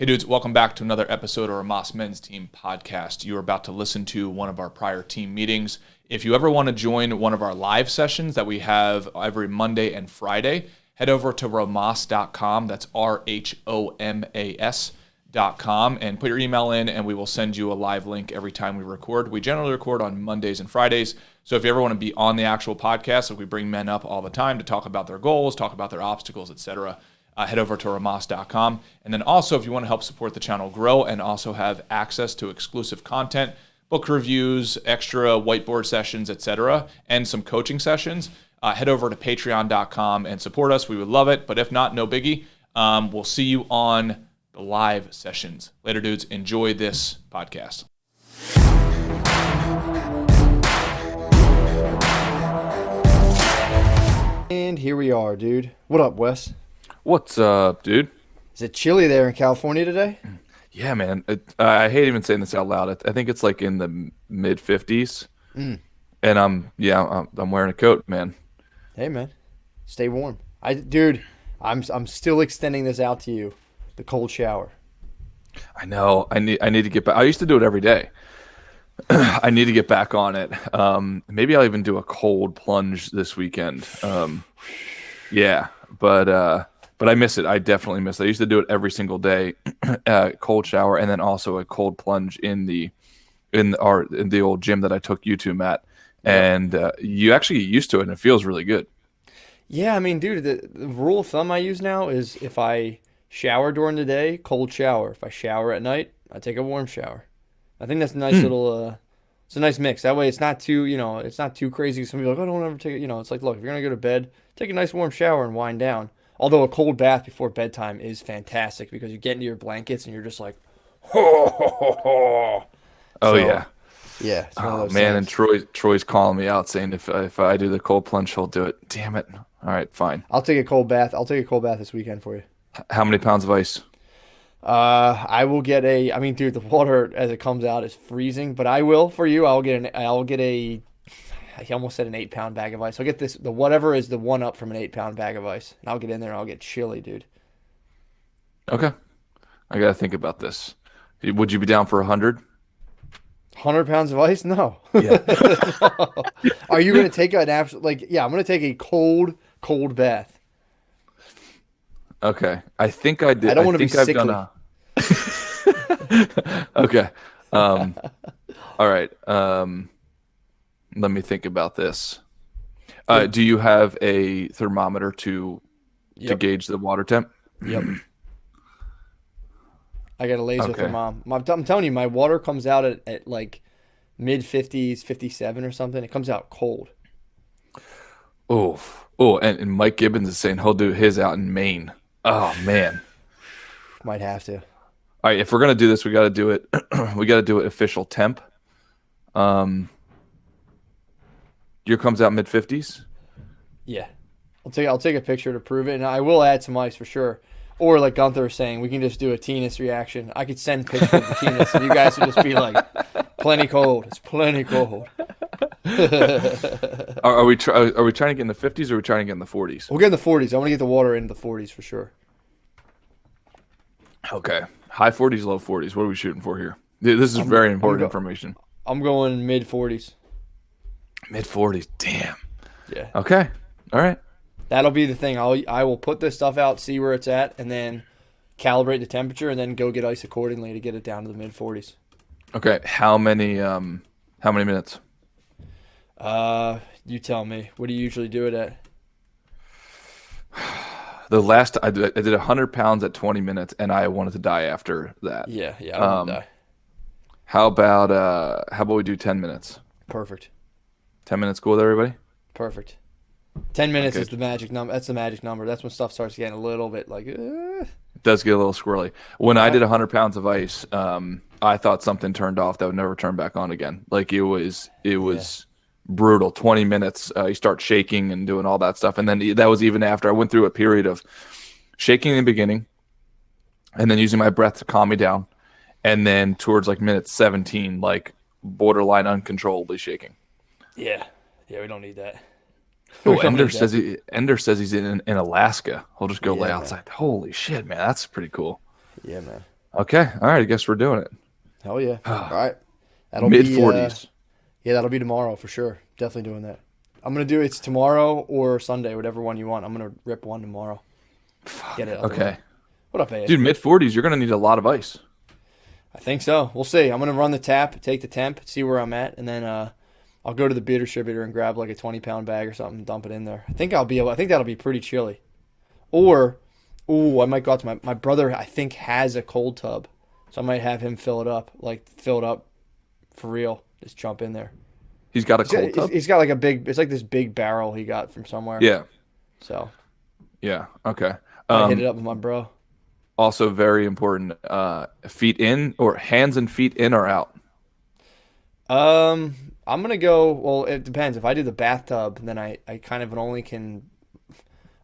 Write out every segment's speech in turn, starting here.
Hey dudes, welcome back to another episode of our Rhomas Men's Team podcast. You are about to listen to one of our prior team meetings. If you ever want to join one of our live sessions that we have every Monday and Friday, head over to rhomas.com. That's RHOMAS.com and put your email in and we will send you a live link every time we record. We generally record on Mondays and Fridays. So if you ever want to be on the actual podcast, like we bring men up all the time to talk about their goals, talk about their obstacles, etc., head over to rhomas.com. And then also, if you want to help support the channel grow and also have access to exclusive content, book reviews, extra whiteboard sessions, etc., and some coaching sessions, head over to patreon.com and support us. We would love it. But if not, no biggie. We'll see you on the live sessions. Later, dudes. Enjoy this podcast. And here we are, dude. What up, Wes? What's up, dude? Is it chilly there in California today? Yeah, man. I hate even saying this out loud. I think it's like in the mid 50s, and I'm wearing a coat, man. Hey, man, stay warm. I'm still extending this out to you, the cold shower. I know. I need to get back. I used to do it every day. I need to get back on it. Maybe I'll even do a cold plunge this weekend. Yeah, but I miss it. I definitely miss it. I used to do it every single day, cold shower, and then also a cold plunge in the old gym that I took you to, Matt. And you actually get used to it, and it feels really good. Yeah, I mean, dude, the rule of thumb I use now is if I shower during the day, cold shower. If I shower at night, I take a warm shower. I think that's a nice little. It's a nice mix. That way, it's not too, it's not too crazy. Some people are like, I don't ever take it. It's like, look, if you're gonna go to bed, take a nice warm shower and wind down. Although a cold bath before bedtime is fantastic because you get into your blankets and you're just like, Oh yeah. Yeah. It's one of Oh those man, things. and Troy's calling me out saying if I do the cold plunge, he'll do it. Damn it. All right, fine. I'll take a cold bath. I'll take a cold bath this weekend for you. How many pounds of ice? I will get I mean, dude, the water as it comes out is freezing, but I will for you. I almost said an 8-pound bag of ice. I'll get the whatever is the one up from an 8-pound bag of ice. And I'll get in there and I'll get chilly, dude. Okay. I got to think about this. Would you be down for 100? 100 pounds of ice? No. Yeah. No. Are you going to take an absolute, I'm going to take a cold bath. Okay. I think I did. I don't want to be think I've sickly. done Okay. All right. Let me think about this. Do you have a thermometer to gauge the water temp? Yep. I got a laser Okay. thermometer. I'm telling you, my water comes out at like mid 50s, 57 or something. It comes out cold. Oh, and Mike Gibbons is saying he'll do his out in Maine. Oh man. Might have to. All right, if we're gonna do this, we got to do it. We got to do it official temp. Your comes out mid 50s. Yeah. I'll take a picture to prove it, and I will add some ice for sure. Or like Gunther was saying, we can just do a Tennis reaction. I could send pictures of the Tennis, and you guys would just be like, plenty cold. It's plenty cold. Are we trying to get in the 50s or are we trying to get in the 40s? We'll get in the 40s. I want to get the water into the 40s for sure. Okay. High 40s, low 40s. What are we shooting for here? This is very important information. I'm going mid 40s. Mid 40s. Damn. Yeah. Okay. All right. That'll be the thing. I will put this stuff out, see where it's at, and then calibrate the temperature, and then go get ice accordingly to get it down to the mid 40s. Okay. How many minutes? You tell me. What do you usually do it at? The last I did 100 pounds at 20 minutes, and I wanted to die after that. Yeah. I won't die. How about we do 10 minutes? Perfect. 10 minutes cool with everybody? Perfect. 10 minutes Okay. is the magic number. That's the magic number. That's when stuff starts getting a little bit like. It does get a little squirrely. When I did 100 pounds of ice, I thought something turned off that would never turn back on again. Like it was brutal. 20 minutes, you start shaking and doing all that stuff. And then that was even after I went through a period of shaking in the beginning and then using my breath to calm me down. And then towards like minute 17, like borderline uncontrollably shaking. Yeah, we don't need that. Oh, Ender says he's in Alaska. He'll just go lay man. outside. Holy shit, man, that's pretty cool. Yeah, man. Okay. All right. I guess we're doing it. Hell yeah. All right. That'll Mid be 40s. yeah, that'll be tomorrow for sure. Definitely doing that. I'm gonna do it's tomorrow or Sunday, whatever one you want. I'm gonna rip one tomorrow. Get it out of the way. Okay. What up, AS? Dude, mid 40s, you're going to need a lot of ice. I think so. We'll see. I'm gonna run the tap, take the temp, see where I'm at, and then I'll go to the beer distributor and grab like a 20-pound bag or something and dump it in there. I think that'll be pretty chilly. Or, I might go out to my brother. I think has a cold tub, so I might have him fill it up for real. Just jump in there. He's got a cold tub? He's got like it's like this big barrel he got from somewhere. Yeah. So. Yeah. Okay. I hit it up with my bro. Also very important, feet in or hands and feet in or out? I'm gonna go. Well, it depends. If I do the bathtub, then I kind of only can.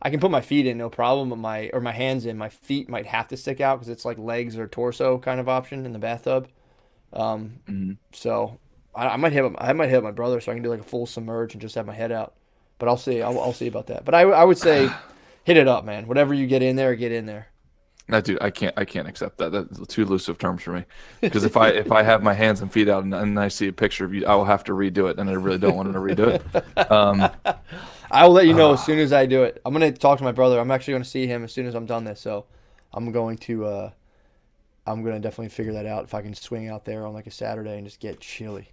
I can put my feet in, no problem, but my hands in. My feet might have to stick out because it's like legs or torso kind of option in the bathtub. So I might hit my brother so I can do like a full submerge and just have my head out. But I'll see. I'll see about that. But I would say hit it up, man. Whatever you get in there, get in there. No, dude, I can't accept that. That's too elusive terms for me. Because if I have my hands and feet out and I see a picture of you, I will have to redo it, and I really don't want to redo it. I will let you know as soon as I do it. I'm gonna talk to my brother. I'm actually gonna see him as soon as I'm done this. So I'm going to definitely figure that out if I can swing out there on like a Saturday and just get chilly.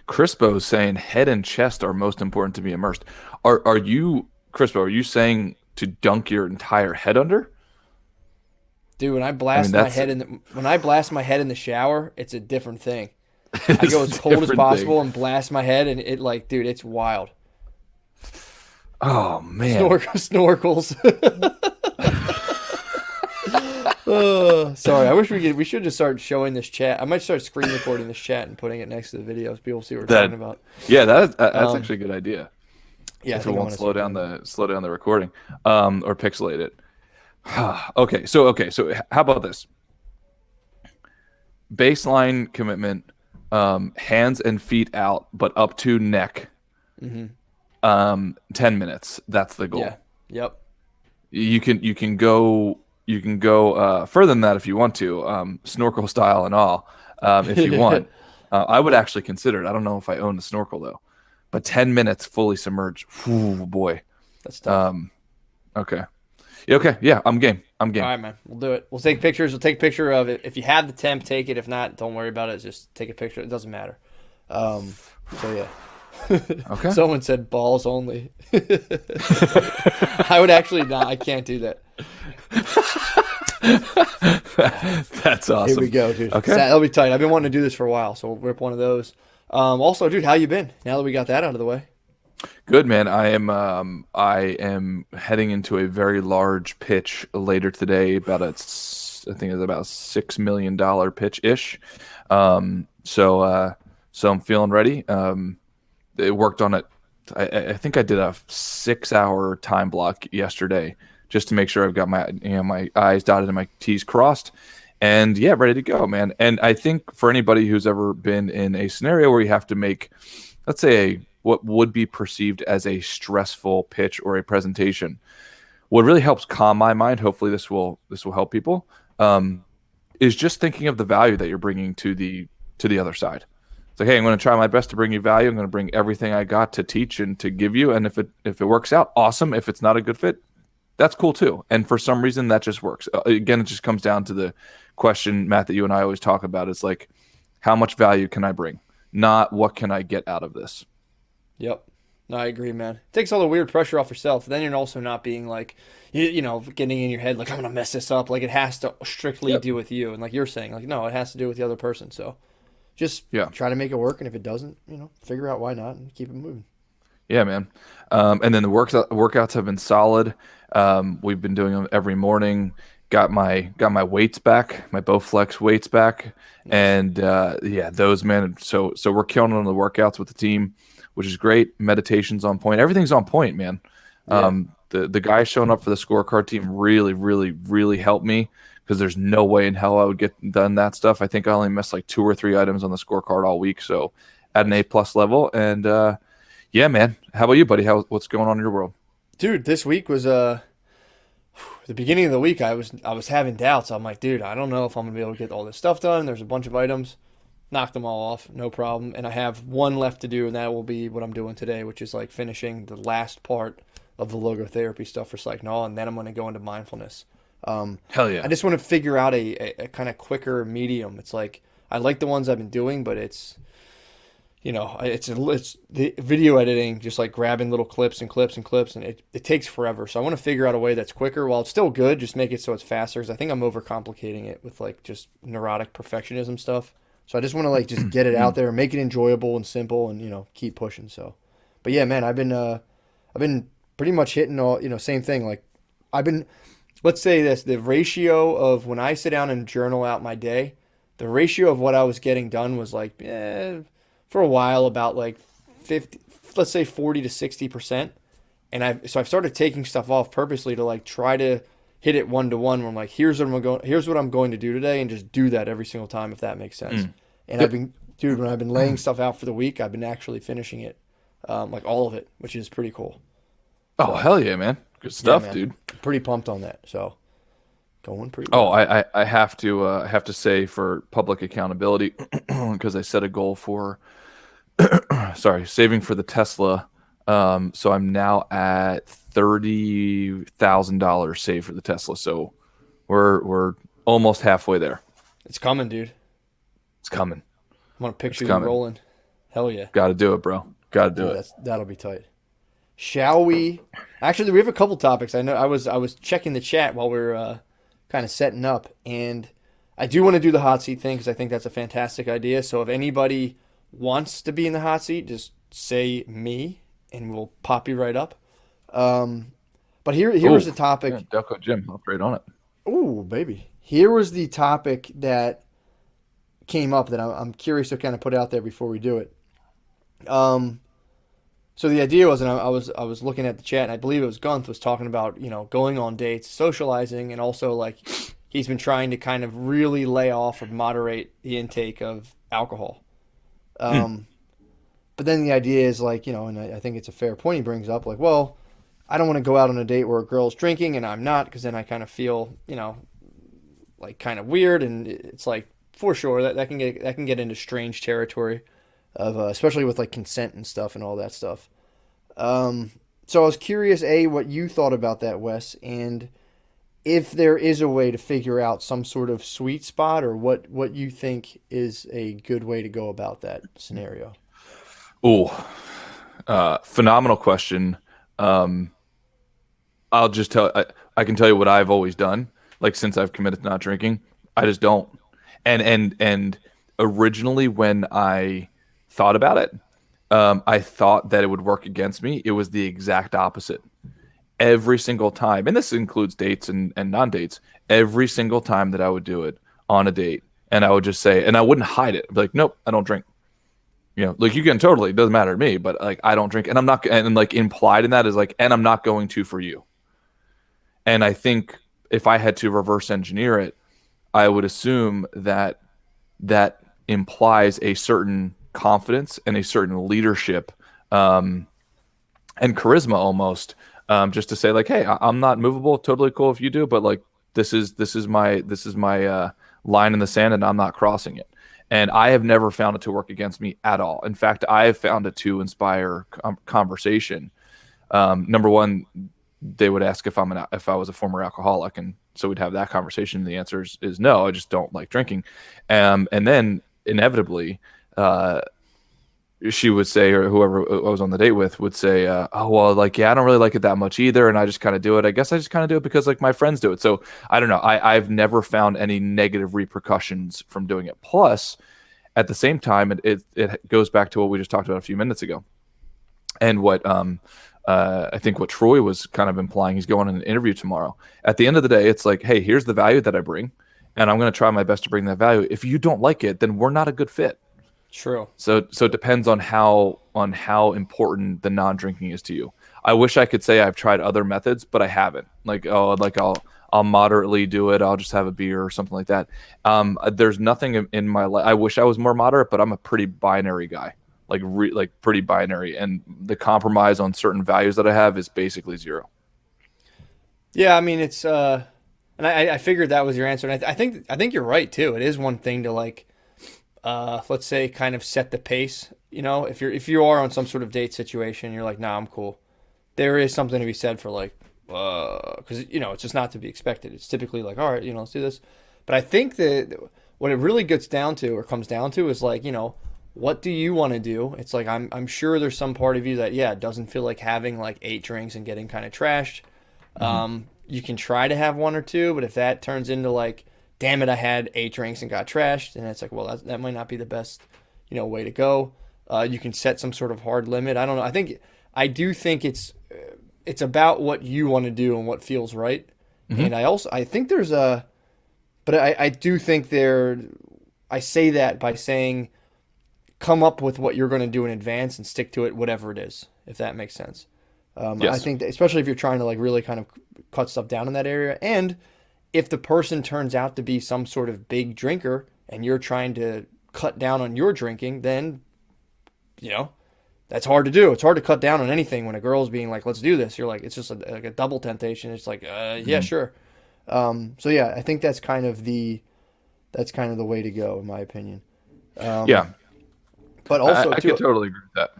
Crispo's saying head and chest are most important to be immersed. Are you, Crispo? Are you saying to dunk your entire head under? Dude, when I blast my head in the shower, it's a different thing. I go as cold as possible and blast my head, and it like, dude, it's wild. Oh man, snorkels. Sorry, I wish we should just start showing this chat. I might start screen recording this chat and putting it next to the videos. People see what we're talking about. Yeah, that's actually a good idea. Yeah, if it won't slow down the recording, or pixelate it. Okay, so how about this? Baseline commitment, hands and feet out, but up to neck. 10 minutes. That's the goal. Yeah. Yep. You can go further than that if you want to, snorkel style and all. If you want, I would actually consider it. I don't know if I own a snorkel though, but 10 minutes fully submerged. Ooh, boy, that's tough. Okay. Okay. Yeah, I'm game. All right, man. We'll do it. We'll take pictures. We'll take a picture of it. If you have the temp, take it. If not, don't worry about it. Just take a picture. It doesn't matter. So yeah. Okay. Someone said balls only. I would actually not. I can't do that. That's awesome. Here we go, dude. Okay. That'll be tight. I've been wanting to do this for a while, so we'll rip one of those. Also, dude, how you been? Now that we got that out of the way. Good, man. I am heading into a very large pitch later today. I think it's about $6 million pitch ish. So I'm feeling ready. It worked on it. I think I did a 6-hour time block yesterday just to make sure I've got my I's dotted and my T's crossed. And yeah, ready to go, man. And I think for anybody who's ever been in a scenario where you have to make, let's say, what would be perceived as a stressful pitch or a presentation, what really helps calm my mind, hopefully this will help people, is just thinking of the value that you're bringing to the other side. It's like, hey, I'm going to try my best to bring you value. I'm going to bring everything I got to teach and to give you. And if it works out, awesome. If it's not a good fit, that's cool too. And for some reason, that just works. Again, it just comes down to the question, Matt, that you and I always talk about. It's like, how much value can I bring? Not what can I get out of this? Yep. No, I agree, man. It takes all the weird pressure off yourself. Then you're also not being like, getting in your head like, I'm going to mess this up. Like, it has to strictly do with you. And like you're saying, like, no, it has to do with the other person. So just try to make it work. And if it doesn't, figure out why not and keep it moving. Yeah, man. And then the workouts have been solid. We've been doing them every morning. Got my weights back, my Bowflex weights back. And those, man. So we're killing on the workouts with the team, which is great. Meditation's on point. Everything's on point, man. Yeah. The guy showing up for the scorecard team really, really, really helped me because there's no way in hell I would get done that stuff. I think I only missed like 2 or 3 items on the scorecard all week. So at an A+ level. And yeah, man. How about you, buddy? What's going on in your world? Dude, this week was the beginning of the week, I was having doubts. I'm like, dude, I don't know if I'm gonna be able to get all this stuff done. There's a bunch of items, knocked them all off, no problem. And I have one left to do, and that will be what I'm doing today, which is like finishing the last part of the logotherapy stuff for Psychnol, and then I'm gonna go into mindfulness. Hell yeah. I just want to figure out a kind of quicker medium. It's like I like the ones I've been doing, but it's it's the video editing, just like grabbing little clips and clips and clips, and it takes forever. So I want to figure out a way that's quicker while it's still good, just make it so it's faster, because I think I'm overcomplicating it with like just neurotic perfectionism stuff. So I just want to like just get it out there, make it enjoyable and simple, and keep pushing. So, but yeah, man, I've been pretty much hitting all, same thing. Like let's say this, the ratio of when I sit down and journal out my day, the ratio of what I was getting done was like, for a while about like 50, let's say 40 to 60%. And I've started taking stuff off purposely to like try to hit it 1-to-1 where I'm like, here's what I'm going to do today, and just do that every single time, if that makes sense. And when I've been laying stuff out for the week, I've been actually finishing it, like all of it, which is pretty cool. Oh, hell yeah, man. Good stuff, man. dude. Pretty pumped on that. So going pretty well. well. I have to say, for public accountability, because I set a goal for saving for the Tesla. So I'm now at $30,000 saved for the Tesla. So we're almost halfway there. It's coming, dude. It's coming. I want to picture you rolling. Hell yeah. Got to do it, bro. Got to do it. That'll be tight. Shall we? Actually, we have a couple topics. I know I was checking the chat while we were kind of setting up, and I do want to do the hot seat thing because I think that's a fantastic idea. So if anybody wants to be in the hot seat, just say me, and we'll pop you right up. But here was the topic. Yeah, Delco Jim, I'll trade on it. Ooh, baby. Here was the topic that came up that I'm curious to kind of put out there before we do it. So the idea was, and I was looking at the chat, and I believe it was Gunth was talking about, going on dates, socializing, and also like he's been trying to kind of really lay off or moderate the intake of alcohol. But then the idea is like, and I think it's a fair point he brings up, like, well, I don't want to go out on a date where a girl's drinking and I'm not, because then I kind of feel, like kind of weird, and it's like, for sure that can get into strange territory of especially with like consent and stuff and all that stuff. So I was curious, what you thought about that, Wes, and if there is a way to figure out some sort of sweet spot, or what you think is a good way to go about that scenario. Phenomenal question. I'll just I can tell you what I've always done. Like, since I've committed to not drinking, I just don't. And originally when I thought about it, I thought that it would work against me. It was the exact opposite. Every single time, and this includes dates and non-dates, every single time that I would do it on a date, and I would just say, and I wouldn't hide it. I'd be like, nope, I don't drink. Like, you can totally, it doesn't matter to me, but like, I don't drink, and I'm not, and like implied in that is like, and I'm not going to for you. And I think if I had to reverse engineer it, I would assume that implies a certain confidence and a certain leadership and charisma almost, just to say like, hey, I'm not movable, totally cool if you do, but like, this is my line in the sand, and I'm not crossing it. And I have never found it to work against me at all. In fact, I have found it to inspire conversation. Number one, they would ask if I was a former alcoholic, and so we'd have that conversation. The answer is no, I just don't like drinking. And then inevitably, she would say, or whoever I was on the date with would say, oh, well, like, yeah, I don't really like it that much either, and I just kind of do it. I guess I just kind of do it because like my friends do it. So I don't know. I've never found any negative repercussions from doing it. Plus, at the same time, it goes back to what we just talked about a few minutes ago, and what I think what Troy was kind of implying. He's going on an interview tomorrow. At the end of the day, it's like, hey, here's the value that I bring, and I'm going to try my best to bring that value. If you don't like it, then we're not a good fit. True. So it depends on how important the non-drinking is to you. I wish I could say I've tried other methods, but I haven't. Like, I'll moderately do it. I'll just have a beer or something like that. There's nothing in my life. I wish I was more moderate, but I'm a pretty binary guy. Like pretty binary, and the compromise on certain values that I have is basically zero. Yeah, I mean it's and I figured that was your answer, and I think you're right too. It is one thing to like let's say kind of set the pace. You know, if you are on some sort of date situation, you're like, nah, I'm cool. There is something to be said for like, because you know it's just not to be expected. It's typically like, all right, you know, let's do this. But I think that what it really gets down to or comes down to is like, you know, what do you want to do? It's like I'm sure there's some part of you that doesn't feel like having like 8 drinks and getting kind of trashed. You can try to have one or two, but if that turns into like, damn it, I had 8 drinks and got trashed, and it's like, well, that might not be the best, you know, way to go. You can set some sort of hard limit. I don't know. I do think it's about what you want to do and what feels right. And I think there's but I do think I say that by saying, come up with what you're going to do in advance and stick to it, whatever it is, if that makes sense. Yes. I think that especially if you're trying to like really kind of cut stuff down in that area, and if the person turns out to be some sort of big drinker and you're trying to cut down on your drinking, then you know that's hard to do. It's hard to cut down on anything when a girl's being like, "Let's do this." You're like, it's just like a double temptation. It's like, yeah, sure. So yeah, I think that's kind of the way to go, in my opinion. Yeah. But also, I could totally agree with that.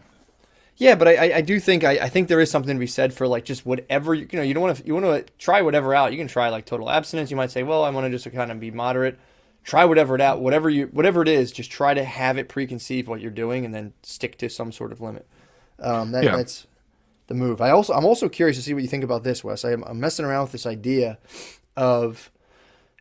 yeah, but I do think I think there is something to be said for like just whatever you know, you want to try whatever out. You can try like total abstinence. You might say, well, I want to just kind of be moderate. Try whatever it out, whatever it is. Just try to have it preconceived what you're doing, and then stick to some sort of limit. That's the move. I'm also curious to see what you think about this, Wes. I'm messing around with this idea of,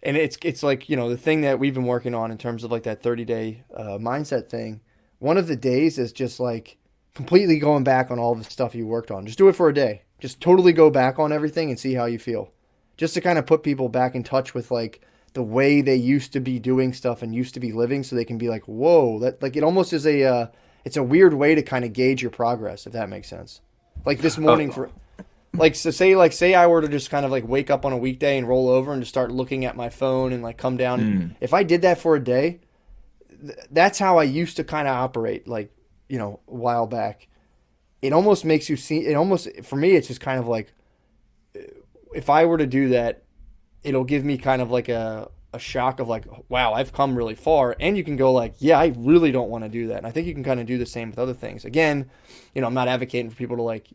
and it's like, you know, the thing that we've been working on in terms of like that 30-day mindset thing. One of the days is just like completely going back on all the stuff you worked on. Just do it for a day. Just totally go back on everything and see how you feel. Just to kind of put people back in touch with like the way they used to be doing stuff and used to be living, so they can be like, whoa, that like it almost is it's a weird way to kind of gauge your progress, if that makes sense. Like this morning say I were to just kind of like wake up on a weekday and roll over and just start looking at my phone and like come down. If I did that for a day, that's how I used to kind of operate, like, you know, a while back. It almost makes you see, for me, it's just kind of like, if I were to do that, it'll give me kind of like a shock of like, wow, I've come really far. And you can go like, yeah, I really don't want to do that. And I think you can kind of do the same with other things. Again, you know, I'm not advocating for people to like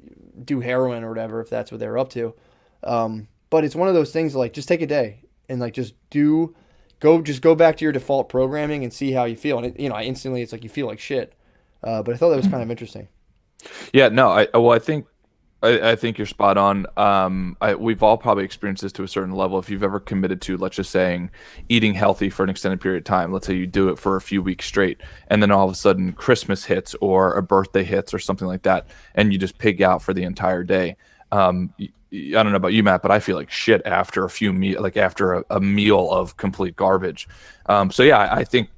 do heroin or whatever, if that's what they're up to. But it's one of those things like, just take a day and like, just go back to your default programming and see how you feel. And it, you know, instantly it's like, you feel like shit. But I thought that was kind of interesting. Yeah, no, I think you're spot on. We've all probably experienced this to a certain level. If you've ever committed to, let's just saying, eating healthy for an extended period of time, let's say you do it for a few weeks straight, and then all of a sudden Christmas hits or a birthday hits or something like that, and you just pig out for the entire day. I don't know about you, Matt, but I feel like shit after after a meal of complete garbage. So yeah, I think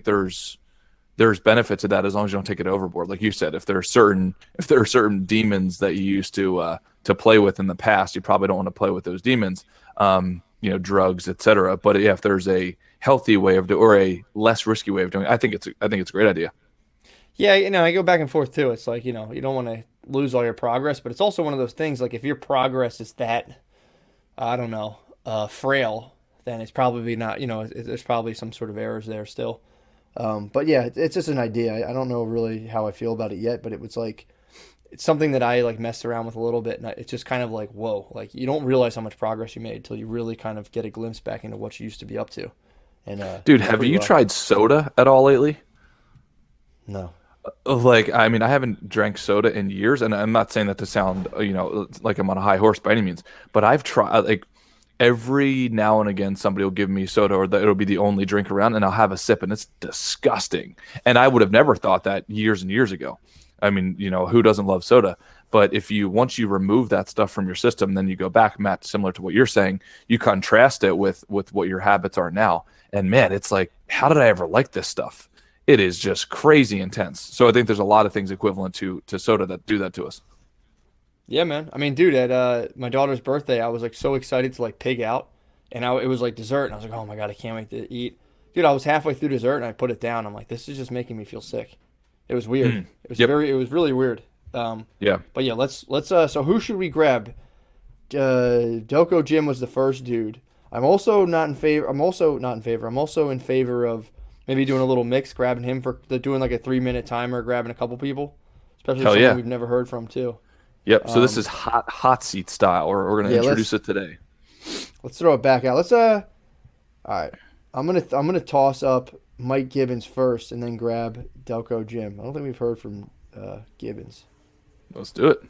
there's benefit to that as long as you don't take it overboard. Like you said, if there are certain demons that you used to play with in the past, you probably don't want to play with those demons, you know, drugs, etc. But yeah, if there's a healthy way of doing, or a less risky way of doing it, I think it's a great idea. Yeah, you know, I go back and forth too. It's like, you know, you don't want to lose all your progress, but it's also one of those things like, if your progress is that, I don't know, frail, then it's probably not, you know, there's probably some sort of errors there still. But yeah, it's just an idea. I don't know really how I feel about it yet, but it was like, it's something that I like messed around with a little bit, and it's just kind of like, whoa, like you don't realize how much progress you made until you really kind of get a glimpse back into what you used to be up to. And dude, have you tried soda at all lately? No. Like, I mean, I haven't drank soda in years, and I'm not saying that to sound, you know, like I'm on a high horse by any means, but I've tried, like, every now and again, somebody will give me soda, or it'll be the only drink around, and I'll have a sip, and it's disgusting. And I would have never thought that years and years ago. I mean, you know, who doesn't love soda? But once you remove that stuff from your system, then you go back, Matt, similar to what you're saying, you contrast it with what your habits are now. And man, it's like, how did I ever like this stuff? It is just crazy intense. So I think there's a lot of things equivalent to soda that do that to us. Yeah, man. I mean, dude, at my daughter's birthday, I was like so excited to like pig out, and it was like dessert, and I was like, oh my God, I can't wait to eat. Dude, I was halfway through dessert and I put it down. I'm like, this is just making me feel sick. It was weird. It was it was really weird. Yeah. But yeah, let's so who should we grab? Delco Jim was the first dude. I'm also not in favor. I'm also not in favor. I'm also in favor of maybe doing a little mix, grabbing him for doing like a 3 minute timer, grabbing a couple people, especially Hell someone yeah. we've never heard from too. Yep. So this is hot seat style. We're gonna Yeah, introduce it today. let's throw it back out. All right. I'm gonna toss up Mike Gibbons first, and then grab Delco Jim. I don't think we've heard from Gibbons, Let's do it.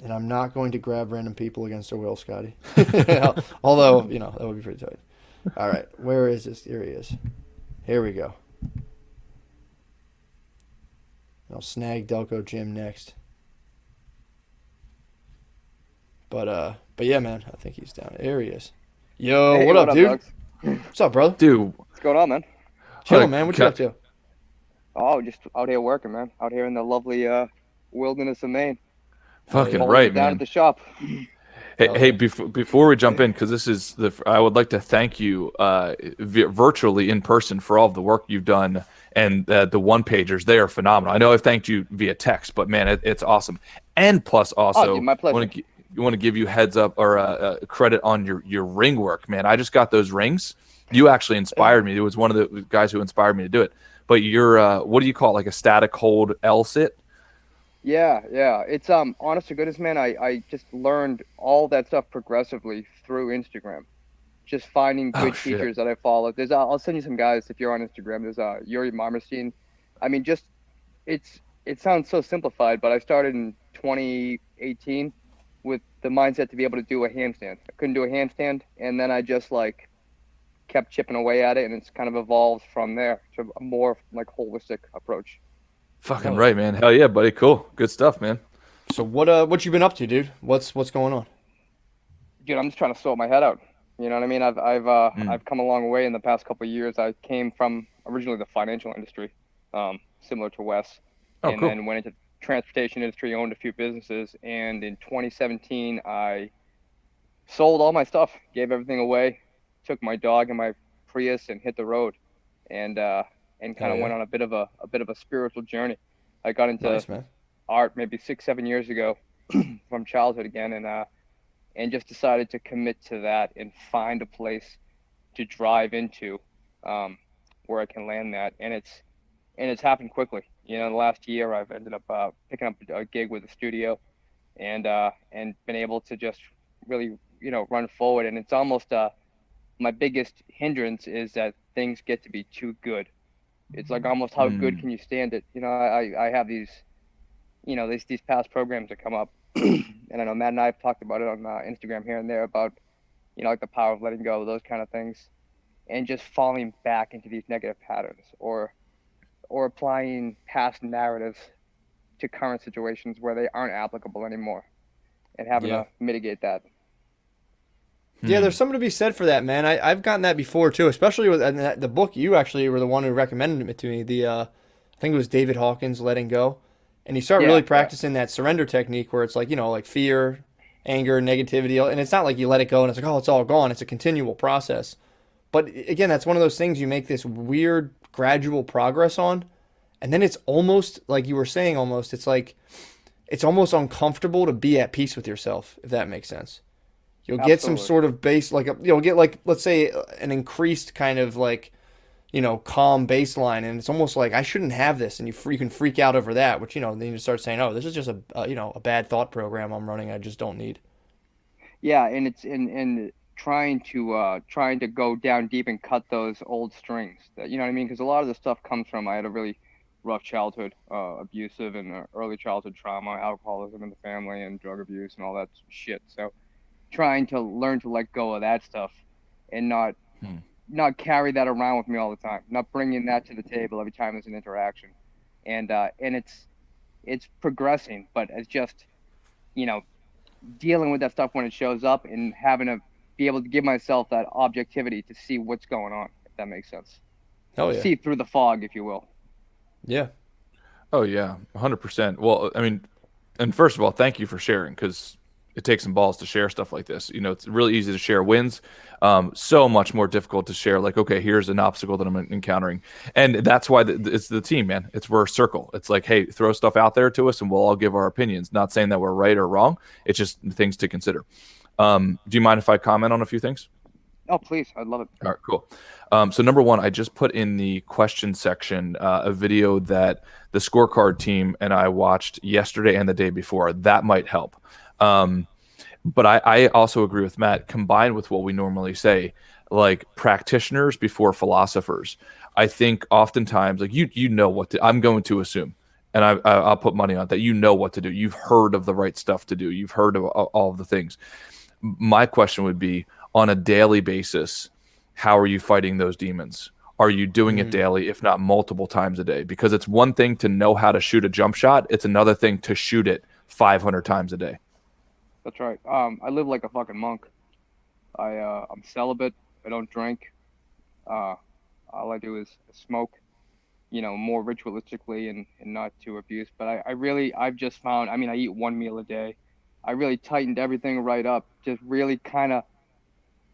and I'm not going to grab random people against their will, Scotty. Although that would be pretty tight. All right, where is this? Here he is. Here we go. I'll snag Delco Jim next. But yeah, man, I think he's down. There he is. Yo, Hey, what up, dude? Dogs? What's up, brother? Dude, What's going on, man? Chilling, man. What you up to? Oh, just out here working, man. Out here in the lovely wilderness of Maine. fucking Holding right, it down man. at the shop. Hey, before we jump in, because this is I would like to thank you virtually in person for all of the work you've done, and the one pagers. They are phenomenal. I know I've thanked you via text, but man, it's awesome. And plus, also, dude, my pleasure. Want to give you heads up or credit on your ring work, man. I just got those rings. You actually inspired me. It was one of the guys who inspired me to do it. But you're what do you call it? Like a static hold L sit? Yeah. It's honest to goodness, man. I just learned all that stuff progressively through Instagram. Just finding good shit. teachers that I follow. I'll send you some guys if you're on Instagram. There's Yuri Marmerstein. I mean, it sounds so simplified, but I started in 2018 with the mindset to be able to do a handstand. I couldn't do a handstand, and then I just kept chipping away at it, and it's kind of evolved from there to a more holistic approach. Fucking right, man. Hell yeah, buddy. Cool. Good stuff, man. So what you been up to, dude? What's going on? Dude, I'm just trying to sort my head out. You know what I mean? I've come a long way in the past couple of years. I came from originally the financial industry, similar to Wes, and cool. then went into transportation industry, owned a few businesses, and in 2017 I sold all my stuff, gave everything away, took my dog and my Prius and hit the road, and kind of went on a bit of a spiritual journey. I got into Nice, man. art maybe 6-7 years ago from childhood again, and just decided to commit to that and find a place to drive into where I can land that, and it's happened quickly. You know, in the last year I've ended up picking up a gig with a studio, and been able to just really run forward. And it's almost my biggest hindrance is that things get to be too good. It's like almost how good can you stand it? I have these these past programs that come up, and I know Matt and I have talked about it on Instagram here and there about like the power of letting go, those kind of things, and just falling back into these negative patterns or applying past narratives to current situations where they aren't applicable anymore, and having to mitigate that. Yeah, there's something to be said for that, man. I've gotten that before too, especially with the book. You actually were the one who recommended it to me. I think it was David Hawkins, Letting Go, and you start really practicing that surrender technique where it's like fear, anger, negativity, and it's not like you let it go and it's like, oh, it's all gone. It's a continual process. But again, that's one of those things you make this weird gradual progress on, and then it's almost like you were saying. It's like it's almost uncomfortable to be at peace with yourself, if that makes sense. You'll get some sort of base, you'll get let's say an increased kind of calm baseline, and it's almost like I shouldn't have this, and you can freak out over that, which then you start saying, oh, this is just a bad thought program I'm running. I just don't need. Yeah, and it's in trying to go down deep and cut those old strings. That what I mean? Because a lot of the stuff comes from I had a really rough childhood, abusive and early childhood trauma, alcoholism in the family, and drug abuse and all that shit. So trying to learn to let go of that stuff and not carry that around with me all the time, not bringing that to the table every time there's an interaction, and it's progressing, but it's just dealing with that stuff when it shows up and having to be able to give myself that objectivity to see what's going on, if that makes sense. Hell yeah. See through the fog, if you will. Yeah. Oh yeah, 100%. Well, I mean, and first of all, thank you for sharing, because it takes some balls to share stuff like this. It's really easy to share wins. So much more difficult to share, like, okay, here's an obstacle that I'm encountering. And that's why it's the team, man. We're a circle. It's like, hey, throw stuff out there to us and we'll all give our opinions. Not saying that we're right or wrong. It's just things to consider. Do you mind if I comment on a few things? Oh, please. I'd love it. All right, cool. So number one, I just put in the question section a video that the scorecard team and I watched yesterday and the day before. That might help. But I also agree with Matt, combined with what we normally say, like practitioners before philosophers. I think oftentimes, like you know what to, I'm going to assume, and I'll put money on that. You know what to do. You've heard of the right stuff to do. You've heard of all of the things. My question would be, on a daily basis, how are you fighting those demons? Are you doing it daily, if not multiple times a day? Because it's one thing to know how to shoot a jump shot. It's another thing to shoot it 500 times a day. That's right. I live like a fucking monk. I'm celibate. I don't drink. All I do is smoke, more ritualistically and not to abuse. But I've just found, I eat one meal a day. I really tightened everything right up, just really kind of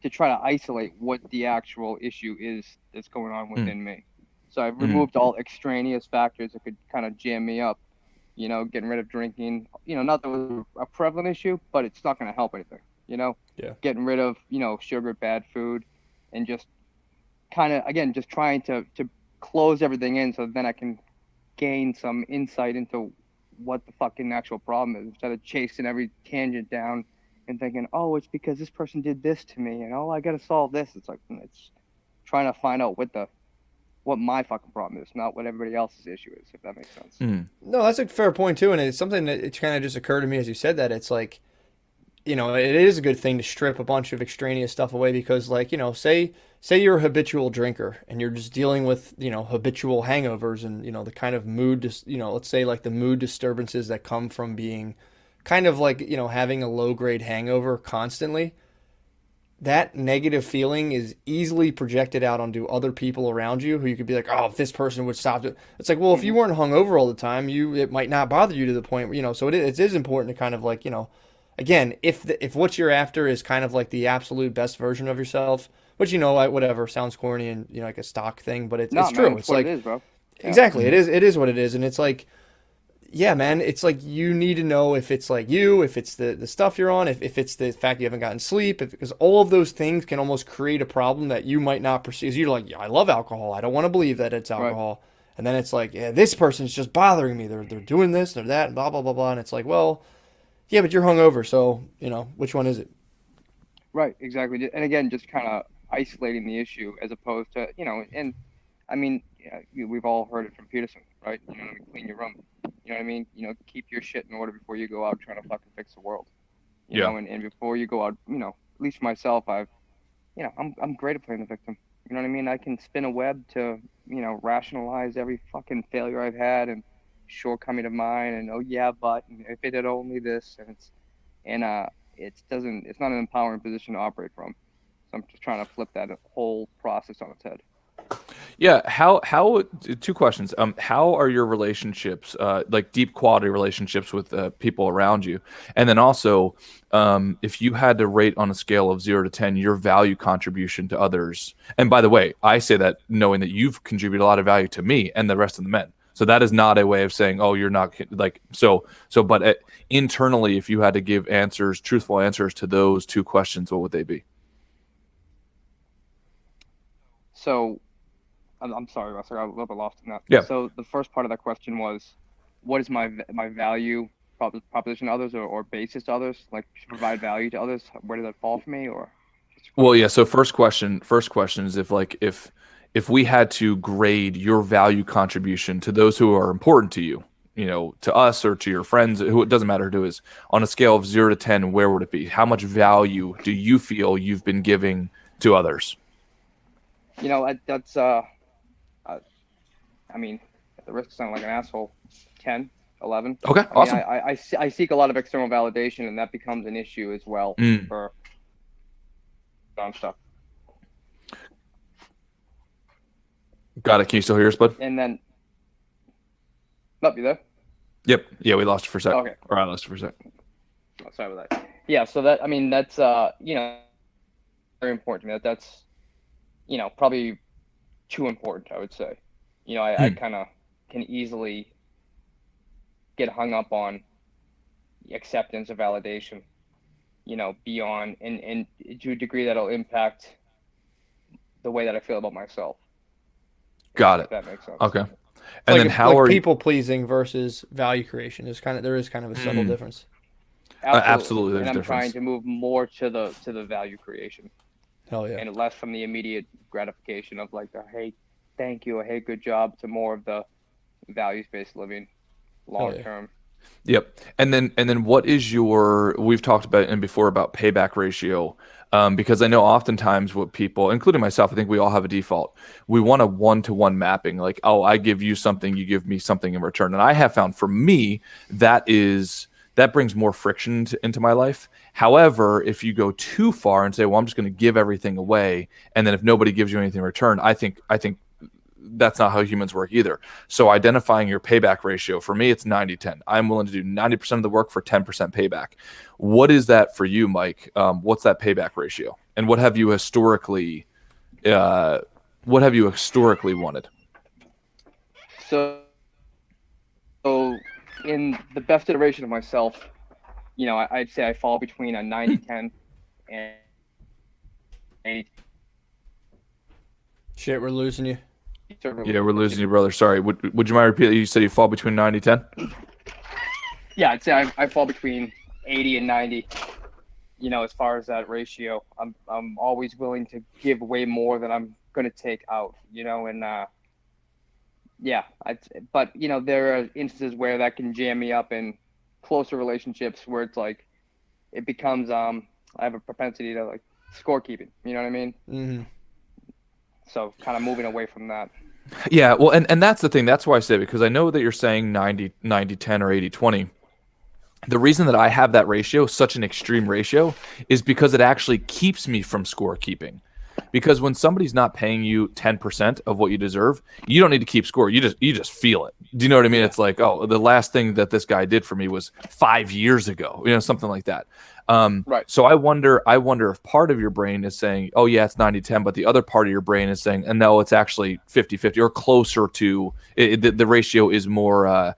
to try to isolate what the actual issue is that's going on within me. So I've removed all extraneous factors that could kind of jam me up, getting rid of drinking, not that it was a prevalent issue, but it's not going to help anything, getting rid of, sugar, bad food, and just kind of, again, just trying to close everything in so then I can gain some insight into what the fucking actual problem is, instead of chasing every tangent down and thinking, oh, it's because this person did this to me, and I got to solve this. It's like, it's trying to find out what my fucking problem is, not what everybody else's issue is, if that makes sense. No, that's a fair point too, and it's something that it kind of just occurred to me as you said that. It's like, it is a good thing to strip a bunch of extraneous stuff away, because, like, say you're a habitual drinker and you're just dealing with, habitual hangovers and, the kind of mood, let's say like the mood disturbances that come from being kind of like, having a low grade hangover constantly. That negative feeling is easily projected out onto other people around you, who you could be like, oh, if this person would stop it. It's like, well, if you weren't hungover all the time, it might not bother you to the point where, so it is important to kind of like, again, if what you're after is kind of like the absolute best version of yourself, which, like, whatever, sounds corny and, like a stock thing, but it's true. It's like, it is, bro. Yeah. Exactly. It is what it is. And it's like, yeah, man, it's like you need to know if it's like if it's the stuff you're on, if it's the fact you haven't gotten sleep, because all of those things can almost create a problem that you might not perceive. You're like, yeah, I love alcohol. I don't want to believe that it's alcohol. Right. And then it's like, yeah, this person's just bothering me. They're doing this, they're that, blah, blah, blah, blah. And it's like, well, yeah, but you're hungover. So, which one is it? Right, exactly. And again, just kind of isolating the issue as opposed to, and I mean, we've all heard it from Peterson, right? Clean your room. You know what I mean? Keep your shit in order before you go out trying to fucking fix the world. You know, and before you go out, at least myself, I'm great at playing the victim. You know what I mean? I can spin a web to, rationalize every fucking failure I've had and shortcoming of mine, and but and if it had only this, and it's not an empowering position to operate from. So I'm just trying to flip that whole process on its head. Yeah. How, two questions. How are your relationships, like deep quality relationships with people around you? And then also, if you had to rate on a scale of 0 to 10, your value contribution to others. And by the way, I say that knowing that you've contributed a lot of value to me and the rest of the men. So that is not a way of saying, oh, you're not like, but internally, if you had to give truthful answers to those two questions, what would they be? So, I'm sorry, Russ, I got a little bit lost in that. Yeah. So the first part of that question was, what is my value proposition to others or basis to others? Like, to provide value to others, where does that fall for me? Or? Well, yeah. So first question is if we had to grade your value contribution to those who are important to you, to us or to your friends, who it doesn't matter who is, on a scale of 0 to 10, where would it be? How much value do you feel you've been giving to others? That's at the risk of sounding like an asshole, 10, 11. Okay, awesome. I seek a lot of external validation, and that becomes an issue as well for stuff. Got it. Can you still hear us, bud? And then, you there? Yep. Yeah, we lost you for a sec. Okay. Or I lost you for a sec. Oh, sorry about that. Yeah, so that, I mean, that's you know, very important to me. That's, you know, probably too important, I would say. You know, I Hmm. kind of can easily get hung up on acceptance or validation, you know, beyond, and to a degree that'll impact the way that I feel about myself, Got if it. that makes sense. Okay. It's And like then if, how like are you? people pleasing versus value creation is there is kind of a subtle Mm, difference. Absolutely. absolutely, And there's a I'm trying difference. to move more to the value creation Hell yeah. and less from the immediate gratification of like the hey, thank you, or hey, good job, to more of the values based living Hell long yeah. term. Yep. And then what is your, we've talked about and before about payback ratio. Because I know oftentimes what people, including myself, I think we all have a default. We want a one-to-one mapping, like, oh, I give you something, you give me something in return. And I have found for me that brings more friction into my life. However, if you go too far and say, well, I'm just going to give everything away, and then if nobody gives you anything in return, I think that's not how humans work either. So identifying your payback ratio, for me, it's 90-10. I'm willing to do 90% of the work for 10% payback. What is that for you, Mike? What's that payback ratio? And uh, what have you historically wanted? So, so in the best iteration of myself, you know, I'd say I fall between a 90-10 and 80. Shit, we're losing you. Yeah, we're losing you, brother. Sorry. Would you mind repeating? You said you fall between 90-10? Yeah, I'd say I fall between 80 and 90. You know, as far as that ratio, I'm always willing to give way more than I'm going to take out. You know, and yeah, but you know, there are instances where that can jam me up in closer relationships where it's like it becomes I have a propensity to like scorekeeping. You know what I mean? Mm-hmm. So kind of moving away from that. Yeah, well, and that's the thing. That's why I say it, because I know that you're saying 90-10 or 80-20. The reason that I have that ratio, such an extreme ratio, is because it actually keeps me from scorekeeping. Because when somebody's not paying you 10% of what you deserve, you don't need to keep score. You just feel it. Do you know what I mean? Yeah. It's like, oh, the last thing that this guy did for me was 5 years ago, something like that. Right. So I wonder if part of your brain is saying, oh yeah, it's 90-10, but the other part of your brain is saying, and no, it's actually 50-50 or closer to the ratio is more